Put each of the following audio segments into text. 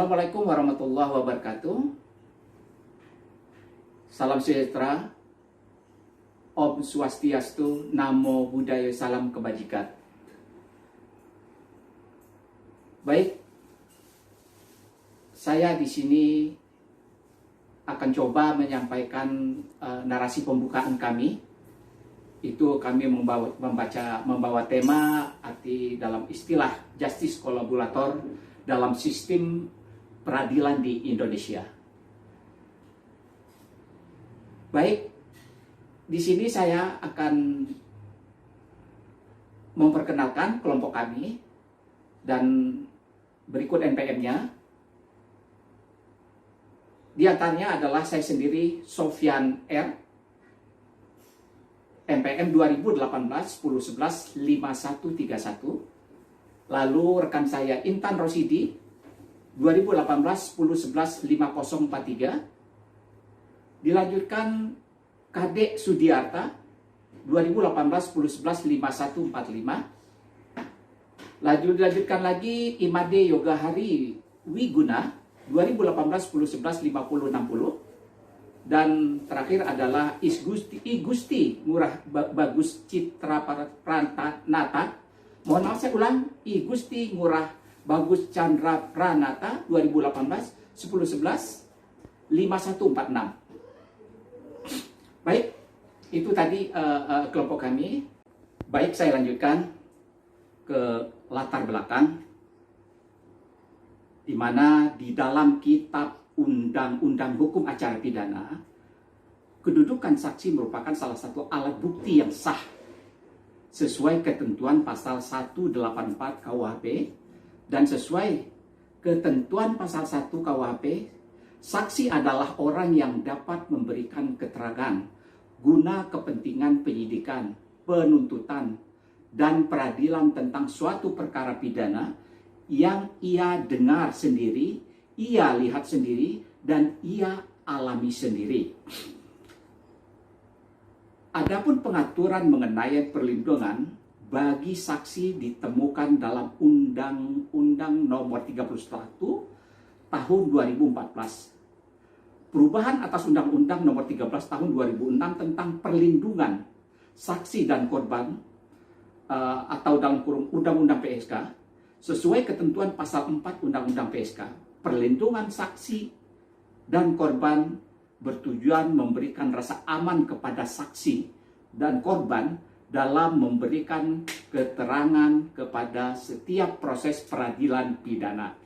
Assalamualaikum warahmatullahi wabarakatuh. Salam sejahtera, Om Swastiastu, Namo Buddhaya, salam kebajikan. Baik, saya di sini akan coba menyampaikan narasi pembukaan kami. Itu kami membawa tema arti dalam istilah justice kolaborator dalam sistem peradilan di Indonesia. Baik, di sini saya akan memperkenalkan kelompok kami dan berikut NPM-nya. Di antaranya adalah saya sendiri, Sofyan R, NPM 2018 1011 5131. Lalu rekan saya Intan Rosidi 2018 1011 5043. Dilanjutkan Kadek Sudiarta 2018 1011 5145. Dilanjutkan lagi Imade Yogahari Wiguna 2018 1011 5060. Dan terakhir adalah Igusti Ngurah Bagus Citra Pranata. Mohon maaf, saya ulang, Igusti Ngurah Bagus Chandra Pranata 2018 1011 5146. Baik, itu tadi kelompok kami. Baik, saya lanjutkan ke latar belakang, di mana di dalam kitab Undang-Undang Hukum Acara Pidana, kedudukan saksi merupakan salah satu alat bukti yang sah sesuai ketentuan pasal 184 KUHP, dan sesuai ketentuan pasal 1 KUHP, saksi adalah orang yang dapat memberikan keterangan guna kepentingan penyidikan, penuntutan, dan peradilan tentang suatu perkara pidana yang ia dengar sendiri, ia lihat sendiri, dan ia alami sendiri. Adapun pengaturan mengenai perlindungan bagi saksi ditemukan dalam Undang-Undang Nomor 31 Tahun 2014. Perubahan atas Undang-Undang Nomor 13 Tahun 2006 tentang perlindungan saksi dan korban atau dalam kurung Undang-Undang PSK, sesuai ketentuan pasal 4 Undang-Undang PSK, perlindungan saksi dan korban bertujuan memberikan rasa aman kepada saksi dan korban dalam memberikan keterangan kepada setiap proses peradilan pidana.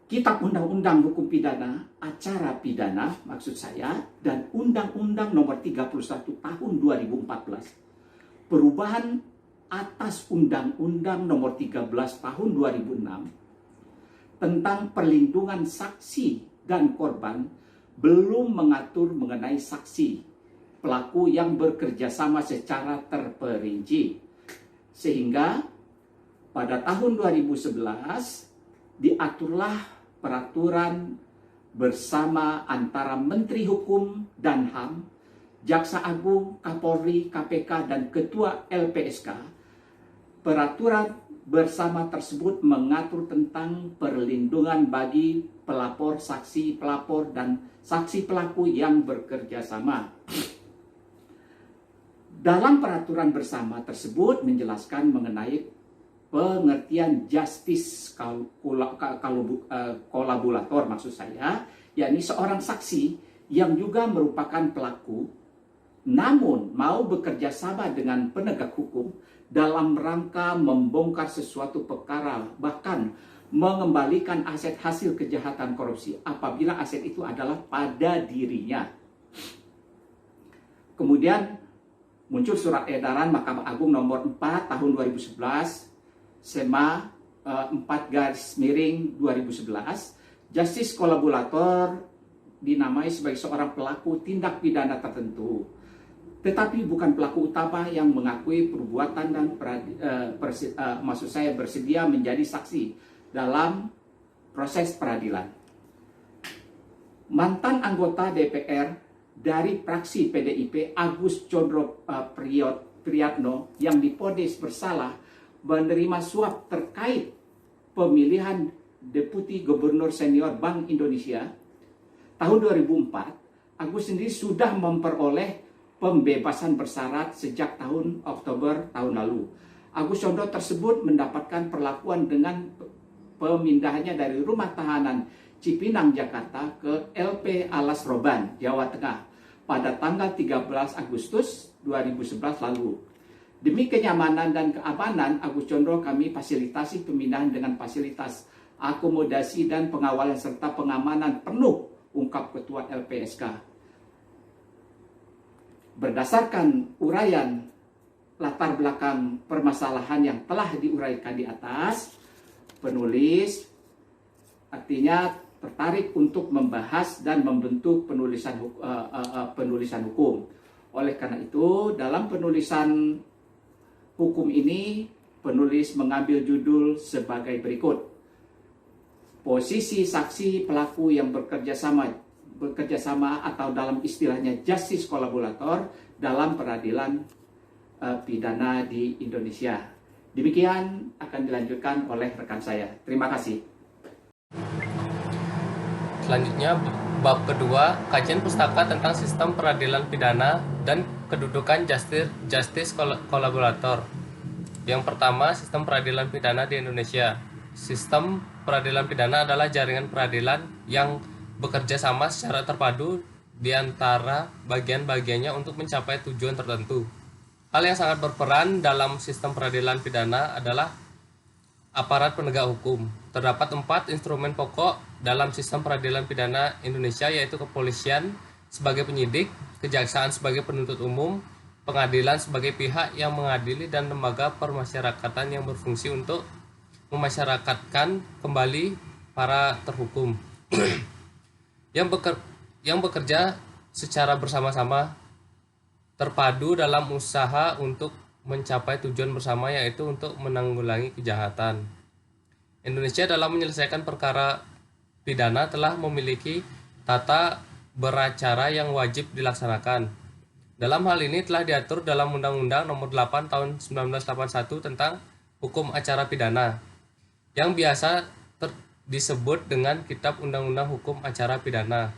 Kitab Undang-Undang Hukum Pidana, Acara Pidana maksud saya, dan Undang-Undang Nomor 31 Tahun 2014, perubahan atas Undang-Undang Nomor 13 Tahun 2006 tentang perlindungan saksi dan korban belum mengatur mengenai saksi pelaku yang bekerja sama secara terperinci, sehingga pada tahun 2011 diaturlah peraturan bersama antara Menteri Hukum dan HAM, Jaksa Agung, Kapolri, KPK, dan Ketua LPSK. Peraturan bersama tersebut mengatur tentang perlindungan bagi pelapor, saksi pelapor, dan saksi pelaku yang bekerja sama. Dalam peraturan bersama tersebut menjelaskan mengenai pengertian justice kolaborator maksud saya, yakni seorang saksi yang juga merupakan pelaku namun mau bekerja sama dengan penegak hukum dalam rangka membongkar sesuatu perkara, bahkan mengembalikan aset hasil kejahatan korupsi apabila aset itu adalah pada dirinya. Kemudian muncul surat edaran Mahkamah Agung nomor 4 tahun 2011, SEMA 4/2011, justice kolaborator dinamai sebagai seorang pelaku tindak pidana tertentu, tetapi bukan pelaku utama yang mengakui perbuatan dan maksud saya bersedia menjadi saksi dalam proses peradilan. Mantan anggota DPR dari fraksi PDIP Agus Condro Priyatno yang divonis bersalah menerima suap terkait pemilihan Deputi Gubernur Senior Bank Indonesia tahun 2004, Agus sendiri sudah memperoleh pembebasan bersyarat sejak tahun Oktober tahun lalu. Agus Condro tersebut mendapatkan perlakuan dengan pemindahannya dari rumah tahanan Cipinang, Jakarta ke LP Alas Roban, Jawa Tengah pada tanggal 13 Agustus 2011 lalu. Demi kenyamanan dan keamanan Agus Condro, kami fasilitasi pemindahan dengan fasilitas akomodasi dan pengawalan serta pengamanan penuh, ungkap Ketua LPSK. Berdasarkan uraian latar belakang permasalahan yang telah diuraikan di atas, penulis artinya tertarik untuk membahas dan membentuk penulisan hukum. Oleh karena itu, dalam penulisan hukum ini, penulis mengambil judul sebagai berikut: posisi saksi pelaku yang bekerja sama atau dalam istilahnya justice kolaborator dalam peradilan pidana di Indonesia. Demikian akan dilanjutkan oleh rekan saya. Terima kasih. Selanjutnya, bab kedua, kajian pustaka tentang sistem peradilan pidana dan kedudukan justice kolaborator. Yang pertama, sistem peradilan pidana di Indonesia. Sistem peradilan pidana adalah jaringan peradilan yang bekerja sama secara terpadu di antara bagian-bagiannya untuk mencapai tujuan tertentu. Hal yang sangat berperan dalam sistem peradilan pidana adalah aparat penegak hukum. Terdapat 4 instrumen pokok dalam sistem peradilan pidana Indonesia, yaitu kepolisian sebagai penyidik, kejaksaan sebagai penuntut umum, pengadilan sebagai pihak yang mengadili, dan lembaga permasyarakatan yang berfungsi untuk memasyarakatkan kembali para terhukum yang bekerja secara bersama-sama terpadu dalam usaha untuk mencapai tujuan bersama, yaitu untuk menanggulangi kejahatan. Indonesia dalam menyelesaikan perkara pidana telah memiliki tata beracara yang wajib dilaksanakan. Dalam hal ini telah diatur dalam Undang-Undang Nomor 8 Tahun 1981 tentang Hukum Acara Pidana, yang biasa disebut dengan Kitab Undang-Undang Hukum Acara Pidana.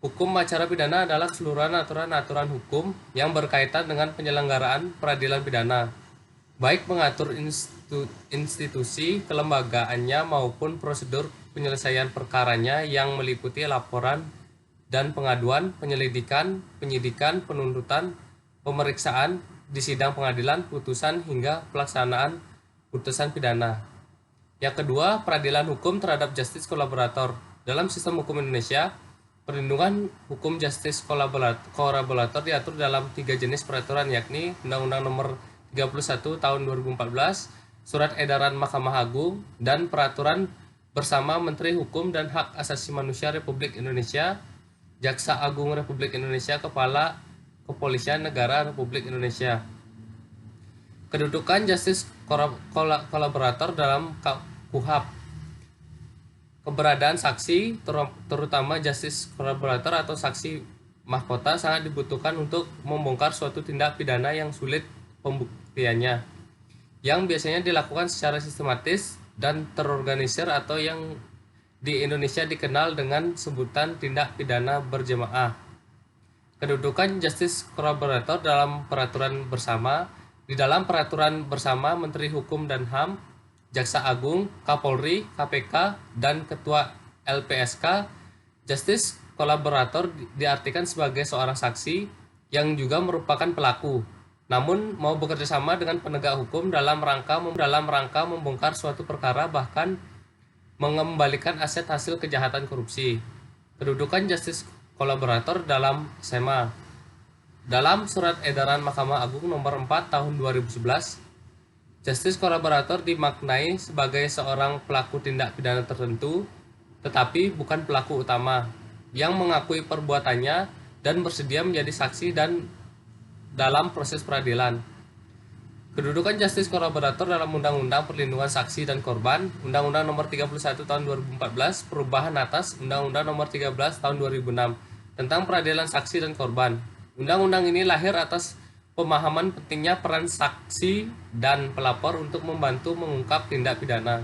Hukum acara pidana adalah keseluruhan aturan-aturan hukum yang berkaitan dengan penyelenggaraan peradilan pidana, baik mengatur institusi kelembagaannya maupun prosedur penyelesaian perkaranya yang meliputi laporan dan pengaduan, penyelidikan, penyidikan, penuntutan, pemeriksaan di sidang pengadilan, putusan, hingga pelaksanaan putusan pidana. Yang kedua, peradilan hukum terhadap justice kolaborator. Dalam sistem hukum Indonesia, perlindungan hukum justice kolaborator diatur dalam 3 jenis peraturan, yakni Undang-Undang Nomor 31 Tahun 2014, Surat Edaran Mahkamah Agung, dan Peraturan Bersama Menteri Hukum dan Hak Asasi Manusia Republik Indonesia, Jaksa Agung Republik Indonesia, Kepala Kepolisian Negara Republik Indonesia. Kedudukan justice kolaborator dalam KUHP. Keberadaan saksi, terutama justice kolaborator atau saksi mahkota, sangat dibutuhkan untuk membongkar suatu tindak pidana yang sulit pembuktiannya, yang biasanya dilakukan secara sistematis dan terorganisir, atau yang di Indonesia dikenal dengan sebutan tindak pidana berjamaah. Kedudukan justice kolaborator dalam peraturan bersama. Di dalam peraturan bersama Menteri Hukum dan HAM, Jaksa Agung, Kapolri, KPK, dan Ketua LPSK, justice kolaborator diartikan sebagai seorang saksi yang juga merupakan pelaku, namun mau bekerja sama dengan penegak hukum dalam rangka membongkar suatu perkara, bahkan mengembalikan aset hasil kejahatan korupsi. Kedudukan justice kolaborator dalam SMA. Dalam Surat Edaran Mahkamah Agung Nomor 4 Tahun 2011, justice kolaborator dimaknai sebagai seorang pelaku tindak pidana tertentu, tetapi bukan pelaku utama, yang mengakui perbuatannya dan bersedia menjadi saksi dan dalam proses peradilan. Kedudukan justice kolaborator dalam Undang-Undang Perlindungan Saksi dan Korban, Undang-Undang Nomor 31 Tahun 2014, perubahan atas Undang-Undang Nomor 13 Tahun 2006 tentang peradilan saksi dan korban. Undang-undang ini lahir atas pemahaman pentingnya peran saksi dan pelapor untuk membantu mengungkap tindak pidana.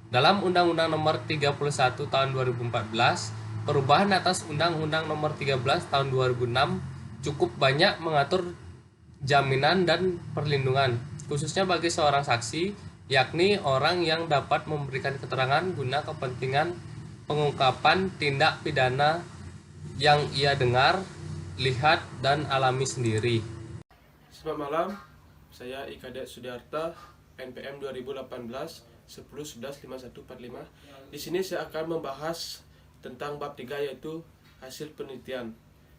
Dalam Undang-Undang Nomor 31 Tahun 2014, perubahan atas Undang-Undang Nomor 13 Tahun 2006 cukup banyak mengatur jaminan dan perlindungan, khususnya bagi seorang saksi, yakni orang yang dapat memberikan keterangan guna kepentingan pengungkapan tindak pidana yang ia dengar, lihat, dan alami sendiri. Selamat malam, saya Ikadet Sudiarta, NPM 2018 10-11-5145. Di sini saya akan membahas tentang bab 3, yaitu hasil penelitian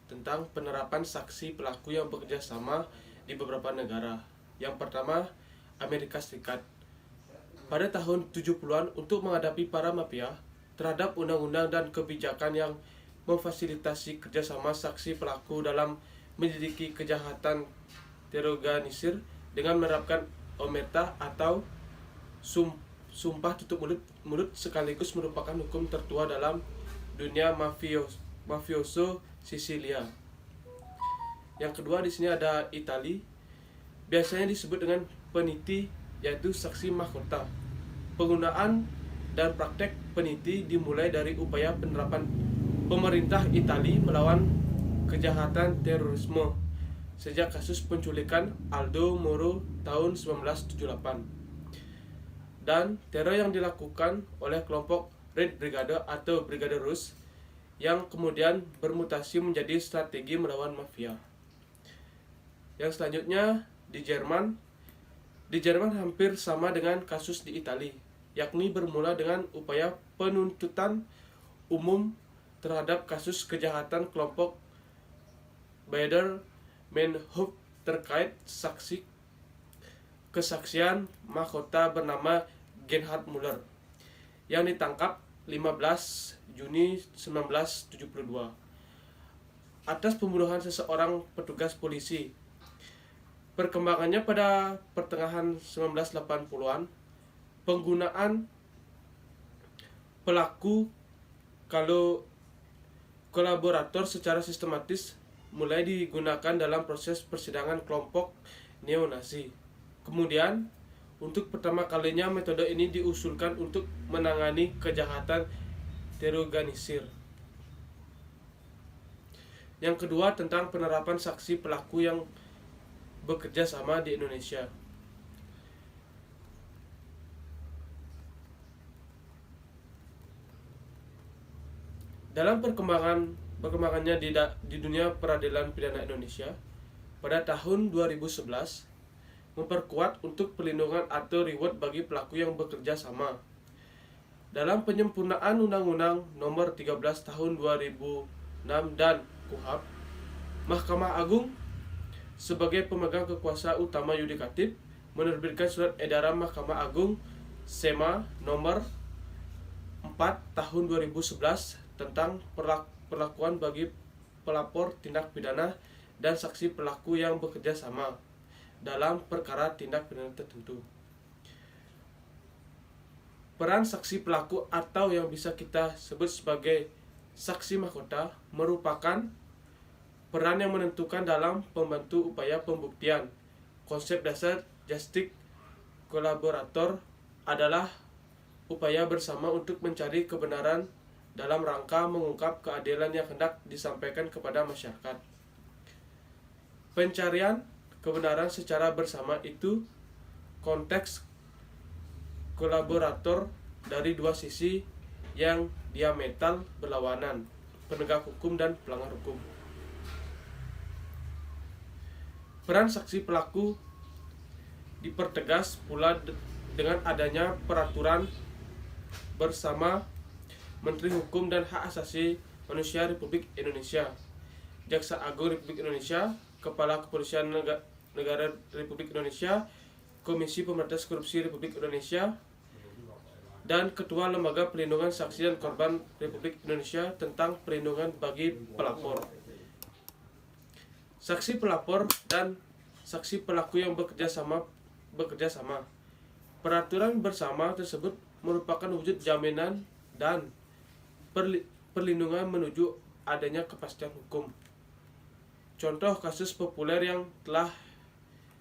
tentang penerapan saksi pelaku yang bekerja sama di beberapa negara. Yang pertama, Amerika Serikat. Pada tahun 70-an, untuk menghadapi para mafia terhadap undang-undang dan kebijakan yang memfasilitasi kerjasama saksi pelaku dalam menyelidiki kejahatan terorganisir dengan menerapkan omerta atau sumpah tutup mulut sekaligus merupakan hukum tertua dalam dunia mafioso Sisilia. Yang kedua, di sini ada Italia. Biasanya disebut dengan peniti, yaitu saksi mahkota. Penggunaan dan praktek peniti dimulai dari upaya penerapan pemerintah Italia melawan kejahatan terorisme sejak kasus penculikan Aldo Moro tahun 1978 dan teror yang dilakukan oleh kelompok Red Brigade atau Brigade Rus yang kemudian bermutasi menjadi strategi melawan mafia. Yang selanjutnya di Jerman. Di Jerman hampir sama dengan kasus di Italia, yakni bermula dengan upaya penuntutan umum terhadap kasus kejahatan kelompok Baader Meinhof terkait kesaksian mahkota bernama Gerhard Müller yang ditangkap 15 Juni 1972 atas pembunuhan seseorang petugas polisi. Perkembangannya pada pertengahan 1980-an, penggunaan pelaku kolaborator secara sistematis mulai digunakan dalam proses persidangan kelompok neo-Nazi. Kemudian, untuk pertama kalinya metode ini diusulkan untuk menangani kejahatan terorganisir. Yang kedua, tentang penerapan saksi pelaku yang bekerja sama di Indonesia. Dalam perkembangannya di dunia peradilan pidana Indonesia, pada tahun 2011 memperkuat untuk perlindungan atau reward bagi pelaku yang bekerja sama. Dalam penyempurnaan Undang-Undang Nomor 13 Tahun 2006 dan KUHP, Mahkamah Agung sebagai pemegang kekuasaan utama yudikatif menerbitkan surat edaran Mahkamah Agung SEMA Nomor 4 Tahun 2011 tentang perlakuan bagi pelapor tindak pidana dan saksi pelaku yang bekerja sama dalam perkara tindak pidana tertentu. Peran saksi pelaku atau yang bisa kita sebut sebagai saksi mahkota merupakan peran yang menentukan dalam membantu upaya pembuktian. Konsep dasar justice collaborator adalah upaya bersama untuk mencari kebenaran dalam rangka mengungkap keadilan yang hendak disampaikan kepada masyarakat. Pencarian kebenaran secara bersama itu konteks kolaborator dari dua sisi yang diametral berlawanan, penegak hukum dan pelanggar hukum. Peran saksi pelaku dipertegas pula dengan adanya peraturan bersama Menteri Hukum dan Hak Asasi Manusia Republik Indonesia, Jaksa Agung Republik Indonesia, Kepala Kepolisian Negara Republik Indonesia, Komisi Pemberantasan Korupsi Republik Indonesia, dan Ketua Lembaga Perlindungan Saksi dan Korban Republik Indonesia tentang perlindungan bagi pelapor. Saksi pelapor dan saksi pelaku yang bekerja sama. Peraturan bersama tersebut merupakan wujud jaminan dan perlindungan menuju adanya kepastian hukum. Contoh kasus populer yang telah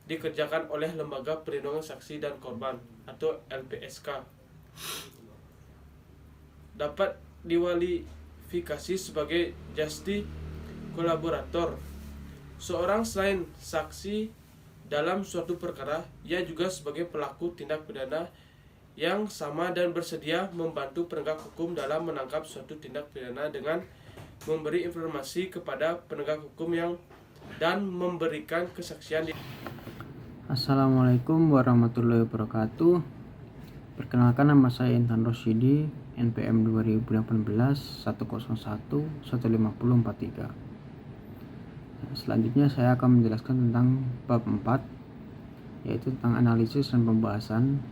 dikerjakan oleh Lembaga Perlindungan Saksi dan Korban atau LPSK. Dapat diwalifikasi sebagai justice kolaborator. Seorang selain saksi dalam suatu perkara, ia juga sebagai pelaku tindak pidana yang sama dan bersedia membantu penegak hukum dalam menangkap suatu tindak pidana dengan memberi informasi kepada penegak hukum dan memberikan kesaksian. Assalamualaikum warahmatullahi wabarakatuh. Perkenalkan, nama saya Intan Rosyidi, NPM 2018 101 15043. Selanjutnya saya akan menjelaskan tentang bab 4, yaitu tentang analisis dan pembahasan.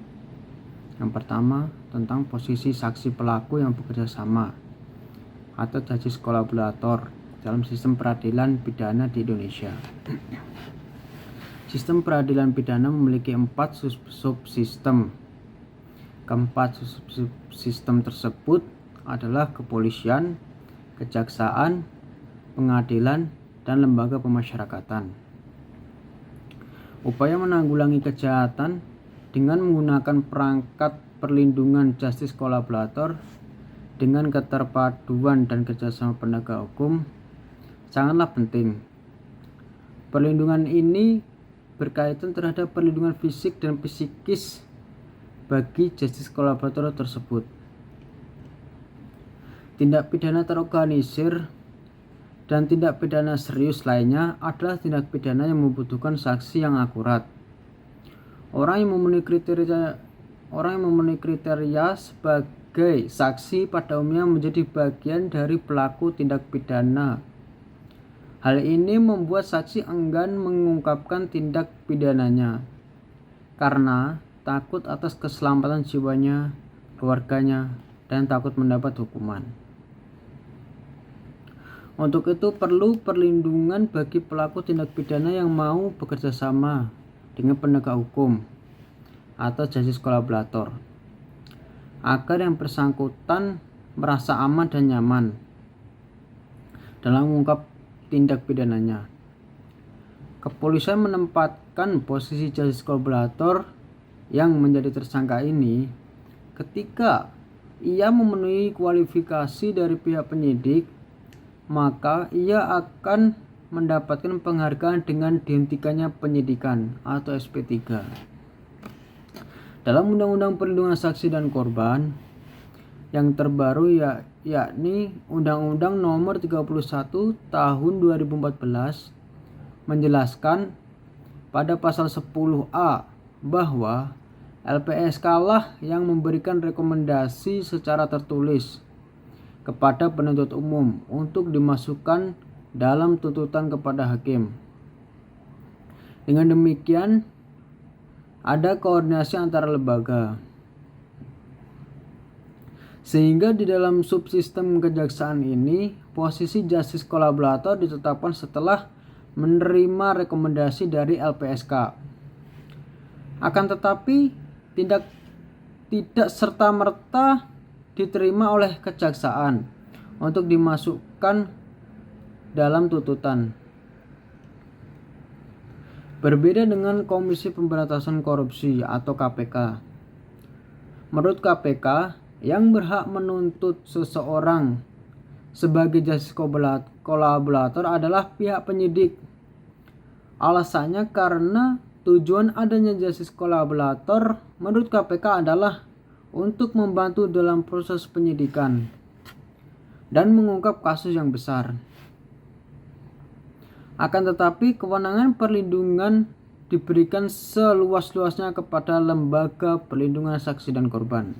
Yang pertama, tentang posisi saksi pelaku yang bekerja sama atau justice kolaborator dalam sistem peradilan pidana di Indonesia. Sistem peradilan pidana memiliki 4 subsistem. Keempat subsistem tersebut adalah kepolisian, kejaksaan, pengadilan, dan lembaga pemasyarakatan. Upaya menanggulangi kejahatan dengan menggunakan perangkat perlindungan justice kolaborator dengan keterpaduan dan kerjasama penegak hukum sangatlah penting. Perlindungan ini berkaitan terhadap perlindungan fisik dan psikis bagi justice kolaborator tersebut. Tindak pidana terorganisir dan tindak pidana serius lainnya adalah tindak pidana yang membutuhkan saksi yang akurat. Orang yang memenuhi kriteria sebagai saksi pada umumnya menjadi bagian dari pelaku tindak pidana. Hal ini membuat saksi enggan mengungkapkan tindak pidananya karena takut atas keselamatan jiwanya, keluarganya, dan takut mendapat hukuman. Untuk itu perlu perlindungan bagi pelaku tindak pidana yang mau bekerja sama dengan penegak hukum atau justice kolaborator agar yang bersangkutan merasa aman dan nyaman dalam mengungkap tindak pidananya. Kepolisian menempatkan posisi justice kolaborator yang menjadi tersangka ini ketika ia memenuhi kualifikasi dari pihak penyidik, maka ia akan mendapatkan penghargaan dengan dihentikannya penyidikan atau SP3. Dalam Undang-Undang Perlindungan Saksi dan Korban yang terbaru yakni Undang-Undang Nomor 31 Tahun 2014 menjelaskan pada pasal 10A bahwa LPSK lah yang memberikan rekomendasi secara tertulis kepada penuntut umum untuk dimasukkan dalam tuntutan kepada hakim. Dengan demikian, ada koordinasi antara lembaga. Sehingga di dalam subsistem kejaksaan ini, posisi justice kolaborator ditetapkan setelah menerima rekomendasi dari LPSK. Akan tetapi, tidak serta-merta diterima oleh kejaksaan untuk dimasukkan dalam tuntutan. Berbeda dengan Komisi Pemberantasan Korupsi atau KPK. Menurut KPK, yang berhak menuntut seseorang sebagai justice kolaborator adalah pihak penyidik. Alasannya karena tujuan adanya justice kolaborator menurut KPK adalah untuk membantu dalam proses penyidikan dan mengungkap kasus yang besar. Akan tetapi, kewenangan perlindungan diberikan seluas-luasnya kepada Lembaga Perlindungan Saksi dan Korban.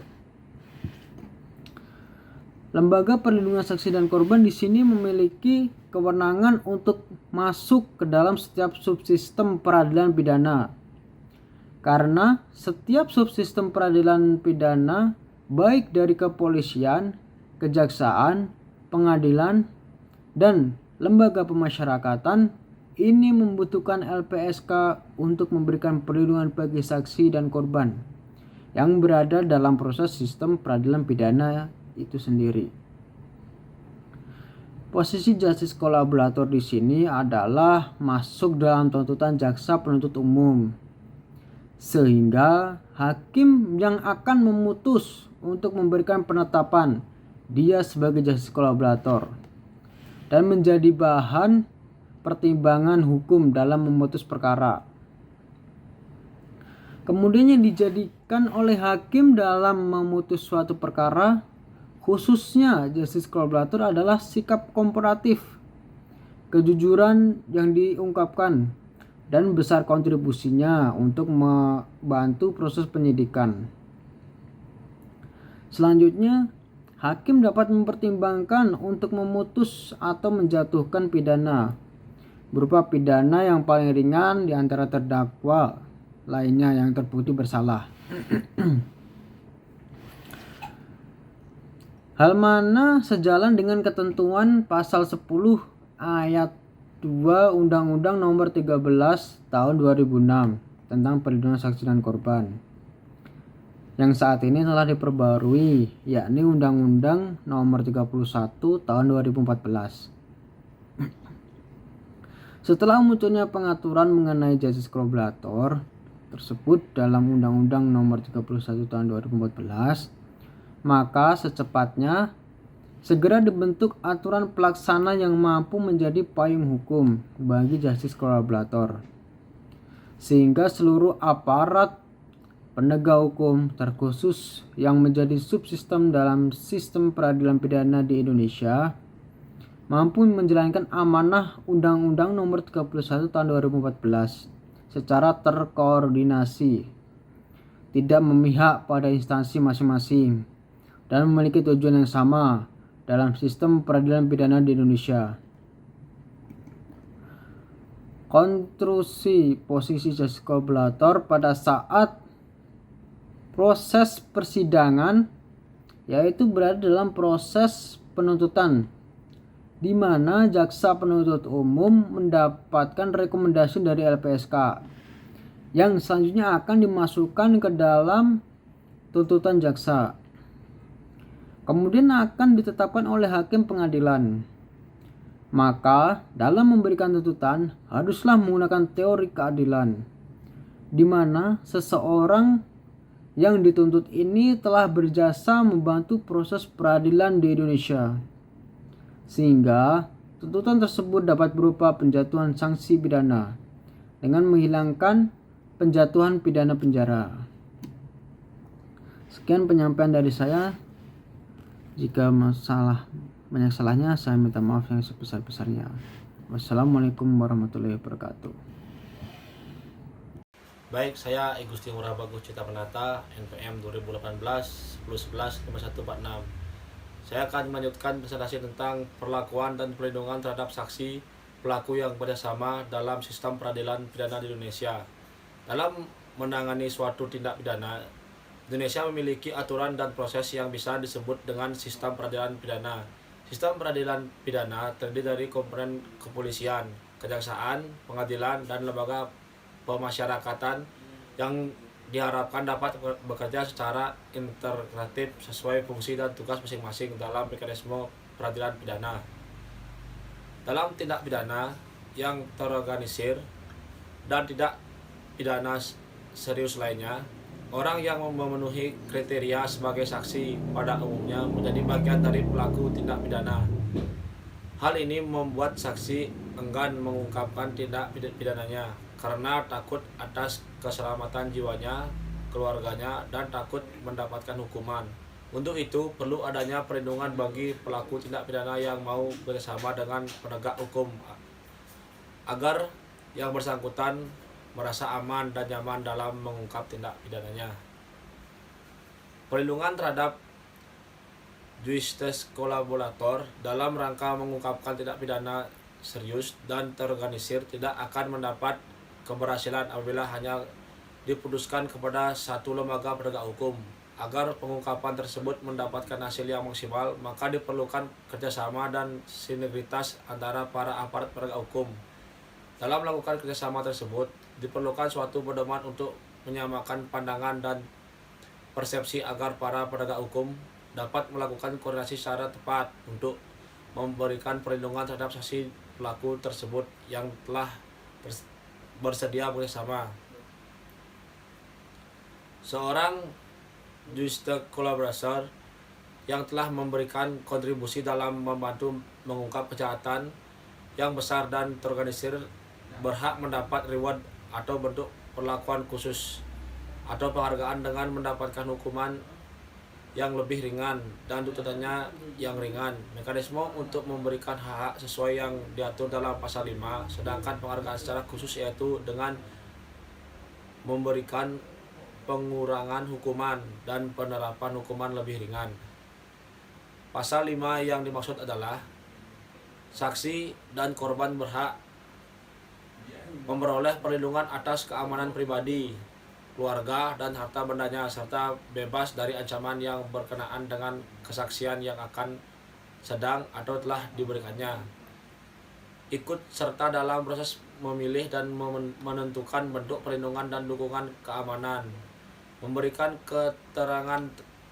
Lembaga Perlindungan Saksi dan Korban di sini memiliki kewenangan untuk masuk ke dalam setiap subsistem peradilan pidana. Karena setiap subsistem peradilan pidana, baik dari kepolisian, kejaksaan, pengadilan, dan lembaga pemasyarakatan, ini membutuhkan LPSK untuk memberikan perlindungan bagi saksi dan korban yang berada dalam proses sistem peradilan pidana itu sendiri. Posisi justice kolaborator di sini adalah masuk dalam tuntutan jaksa penuntut umum, sehingga hakim yang akan memutus untuk memberikan penetapan dia sebagai justice kolaborator dan menjadi bahan pertimbangan hukum dalam memutus perkara. Kemudian yang dijadikan oleh hakim dalam memutus suatu perkara, khususnya justice kolaborator, adalah sikap kooperatif, kejujuran yang diungkapkan, dan besar kontribusinya untuk membantu proses penyidikan. Selanjutnya, hakim dapat mempertimbangkan untuk memutus atau menjatuhkan pidana berupa pidana yang paling ringan di antara terdakwa lainnya yang terbukti bersalah. Hal mana sejalan dengan ketentuan pasal 10 ayat 2 Undang-Undang Nomor 13 Tahun 2006 tentang perlindungan saksi dan korban, yang saat ini telah diperbarui, yakni Undang-Undang Nomor 31 Tahun 2014. Setelah munculnya pengaturan mengenai justice kolaborator tersebut dalam Undang-Undang Nomor 31 Tahun 2014, maka secepatnya segera dibentuk aturan pelaksana yang mampu menjadi payung hukum bagi justice kolaborator, sehingga seluruh aparat penegak hukum, terkhusus yang menjadi subsistem dalam sistem peradilan pidana di Indonesia, mampu menjalankan amanah Undang-Undang Nomor 31 Tahun 2014 secara terkoordinasi, tidak memihak pada instansi masing-masing, dan memiliki tujuan yang sama dalam sistem peradilan pidana di Indonesia. Konstruksi posisi justice kolaborator pada saat proses persidangan yaitu berada dalam proses penuntutan, di mana jaksa penuntut umum mendapatkan rekomendasi dari LPSK yang selanjutnya akan dimasukkan ke dalam tuntutan jaksa, kemudian akan ditetapkan oleh hakim pengadilan. Maka dalam memberikan tuntutan haruslah menggunakan teori keadilan, di mana seseorang yang dituntut ini telah berjasa membantu proses peradilan di Indonesia, sehingga tuntutan tersebut dapat berupa penjatuhan sanksi pidana dengan menghilangkan penjatuhan pidana penjara. Sekian penyampaian dari saya. Jika banyak salahnya, saya minta maaf yang sebesar-besarnya. Wassalamualaikum warahmatullahi wabarakatuh. Baik, saya Igusti Ngurah Bagus Cita Penata, NPM 2018 1011 5146. Saya akan melanjutkan presentasi tentang perlakuan dan perlindungan terhadap saksi pelaku yang bekerjasama dalam sistem peradilan pidana di Indonesia. Dalam menangani suatu tindak pidana, Indonesia memiliki aturan dan proses yang bisa disebut dengan sistem peradilan pidana. Sistem peradilan pidana terdiri dari komponen kepolisian, kejaksaan, pengadilan, dan lembaga pemasyarakatan yang diharapkan dapat bekerja secara integratif sesuai fungsi dan tugas masing-masing dalam mekanisme peradilan pidana. Dalam tindak pidana yang terorganisir dan tidak pidana serius lainnya, orang yang memenuhi kriteria sebagai saksi pada umumnya menjadi bagian dari pelaku tindak pidana. Hal ini membuat saksi enggan mengungkapkan tindak pidananya karena takut atas keselamatan jiwanya, keluarganya, dan takut mendapatkan hukuman. Untuk itu, perlu adanya perlindungan bagi pelaku tindak pidana yang mau bersama dengan penegak hukum agar yang bersangkutan merasa aman dan nyaman dalam mengungkap tindak pidananya. Perlindungan terhadap justice kolaborator dalam rangka mengungkapkan tindak pidana serius dan terorganisir tidak akan mendapat keberhasilan apabila hanya diputuskan kepada satu lembaga penegak hukum. Agar pengungkapan tersebut mendapatkan hasil yang maksimal, maka diperlukan kerjasama dan sinergitas antara para aparat penegak hukum. Dalam melakukan kerjasama tersebut, diperlukan suatu pedoman untuk menyamakan pandangan dan persepsi agar para penegak hukum dapat melakukan koordinasi secara tepat untuk memberikan perlindungan terhadap saksi pelaku tersebut yang telah bersedia bekerjasama. Seorang justice collaborator yang telah memberikan kontribusi dalam membantu mengungkap kejahatan yang besar dan terorganisir berhak mendapat reward atau bentuk perlakuan khusus atau penghargaan dengan mendapatkan hukuman yang lebih ringan dan tuntutannya yang ringan. Mekanisme untuk memberikan hak-hak sesuai yang diatur dalam pasal 5, sedangkan penghargaan secara khusus yaitu dengan memberikan pengurangan hukuman dan penerapan hukuman lebih ringan. Pasal 5 yang dimaksud adalah saksi dan korban berhak memperoleh perlindungan atas keamanan pribadi, keluarga, dan harta bendanya, serta bebas dari ancaman yang berkenaan dengan kesaksian yang akan sedang atau telah diberikannya. Ikut serta dalam proses memilih dan menentukan bentuk perlindungan dan dukungan keamanan. Memberikan keterangan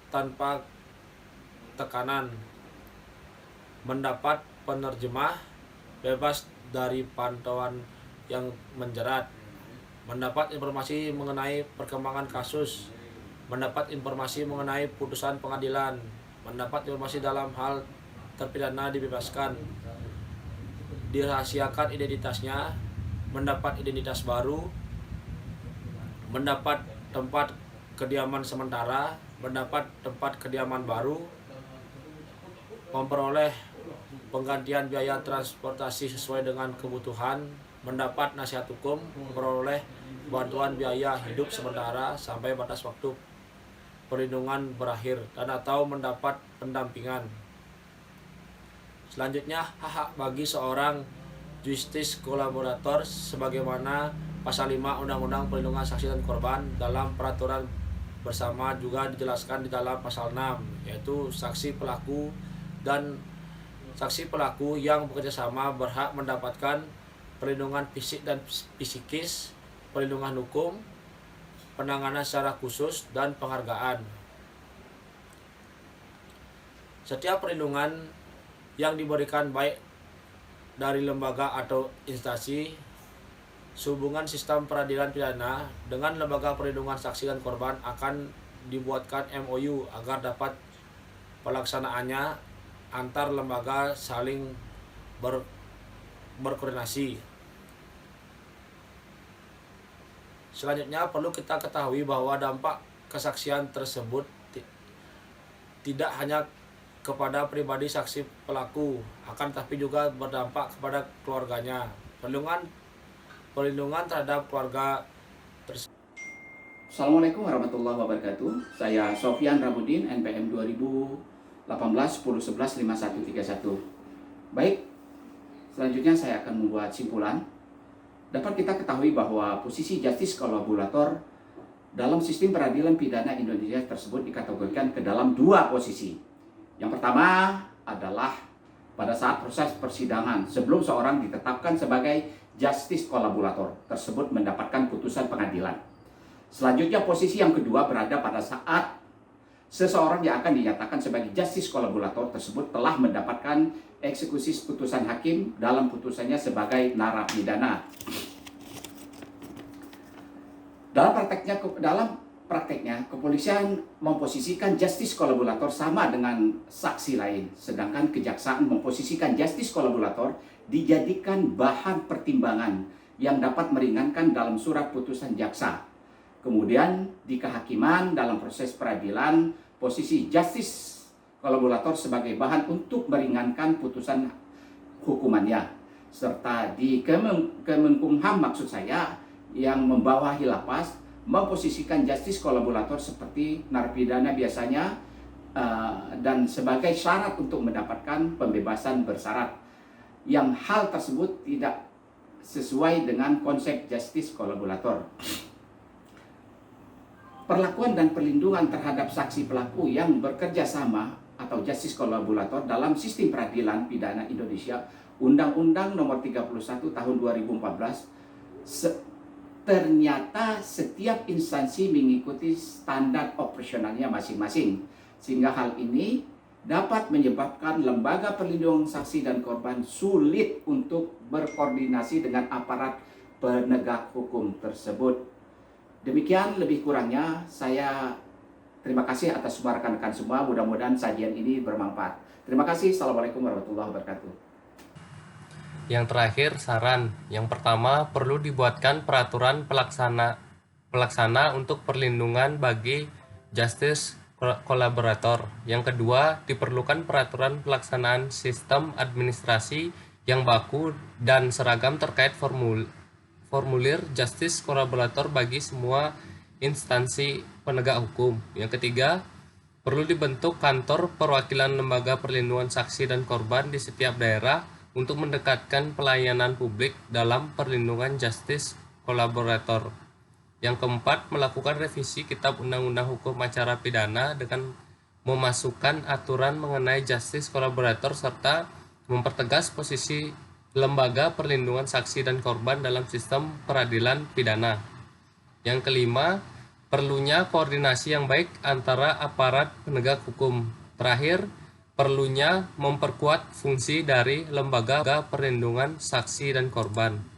tanpa tekanan. Mendapat penerjemah, bebas dari pantauan yang menjerat. Mendapat informasi mengenai perkembangan kasus, mendapat informasi mengenai putusan pengadilan, mendapat informasi dalam hal terpidana dibebaskan, dirahasiakan identitasnya, mendapat identitas baru, mendapat tempat kediaman sementara, mendapat tempat kediaman baru, memperoleh penggantian biaya transportasi sesuai dengan kebutuhan, mendapat nasihat hukum, memperoleh bantuan biaya hidup sementara sampai batas waktu perlindungan berakhir, dan atau mendapat pendampingan. Selanjutnya, hak bagi seorang justice collaborator sebagaimana pasal 5 Undang-Undang Perlindungan Saksi dan Korban dalam peraturan bersama juga dijelaskan di dalam pasal 6, yaitu saksi pelaku dan saksi pelaku yang bekerjasama berhak mendapatkan perlindungan fisik dan psikis, perlindungan hukum, penanganan secara khusus, dan penghargaan. Setiap perlindungan yang diberikan baik dari lembaga atau instansi sehubungan sistem peradilan pidana dengan lembaga perlindungan saksi dan korban akan dibuatkan MOU agar dapat pelaksanaannya antar lembaga saling berkoordinasi. Selanjutnya perlu kita ketahui bahwa dampak kesaksian tersebut tidak hanya kepada pribadi saksi pelaku, akan tapi juga berdampak kepada keluarganya. Perlindungan terhadap keluarga tersebut. Assalamualaikum warahmatullahi wabarakatuh. Saya Sofyan Ramudin, NPM 2018 10 11 5131. Baik, selanjutnya saya akan membuat simpulan. Dapat kita ketahui bahwa posisi justice collaborator dalam sistem peradilan pidana Indonesia tersebut dikategorikan ke dalam dua posisi. Yang pertama adalah pada saat proses persidangan sebelum seorang ditetapkan sebagai justice collaborator tersebut mendapatkan putusan pengadilan. Selanjutnya posisi yang kedua berada pada saat seseorang yang akan dinyatakan sebagai justice collaborator tersebut telah mendapatkan eksekusi putusan hakim dalam putusannya sebagai narapidana. Dalam prakteknya, kepolisian memposisikan justice collaborator sama dengan saksi lain, sedangkan kejaksaan memposisikan justice collaborator dijadikan bahan pertimbangan yang dapat meringankan dalam surat putusan jaksa. Kemudian di kehakiman dalam proses peradilan, posisi justice kolaborator sebagai bahan untuk meringankan putusan hukumannya. Serta di Kemenkumham maksud saya yang membawahi lapas memposisikan justice kolaborator seperti narapidana biasanya dan sebagai syarat untuk mendapatkan pembebasan bersyarat. Yang hal tersebut tidak sesuai dengan konsep justice kolaborator. Perlakuan dan perlindungan terhadap saksi pelaku yang bekerja sama atau justice collaborator dalam sistem peradilan pidana Indonesia, Undang-Undang Nomor 31 Tahun 2014, ternyata setiap instansi mengikuti standar operasionalnya masing-masing. Sehingga hal ini dapat menyebabkan lembaga perlindungan saksi dan korban sulit untuk berkoordinasi dengan aparat penegak hukum tersebut. Demikian lebih kurangnya, saya terima kasih atas semua rekan-rekan semua. Mudah-mudahan sajian ini bermanfaat. Terima kasih. Assalamualaikum warahmatullahi wabarakatuh. Yang terakhir, saran. Yang pertama, perlu dibuatkan peraturan pelaksana untuk perlindungan bagi justice kolaborator. Yang kedua, diperlukan peraturan pelaksanaan sistem administrasi yang baku dan seragam terkait formulir justice kolaborator bagi semua instansi penegak hukum. Yang ketiga, perlu dibentuk kantor perwakilan lembaga perlindungan saksi dan korban di setiap daerah untuk mendekatkan pelayanan publik dalam perlindungan justice kolaborator. Yang keempat, melakukan revisi Kitab Undang-Undang Hukum Acara Pidana dengan memasukkan aturan mengenai justice kolaborator serta mempertegas posisi lembaga perlindungan saksi dan korban dalam sistem peradilan pidana. Yang kelima, perlunya koordinasi yang baik antara aparat penegak hukum. Terakhir, perlunya memperkuat fungsi dari lembaga perlindungan saksi dan korban.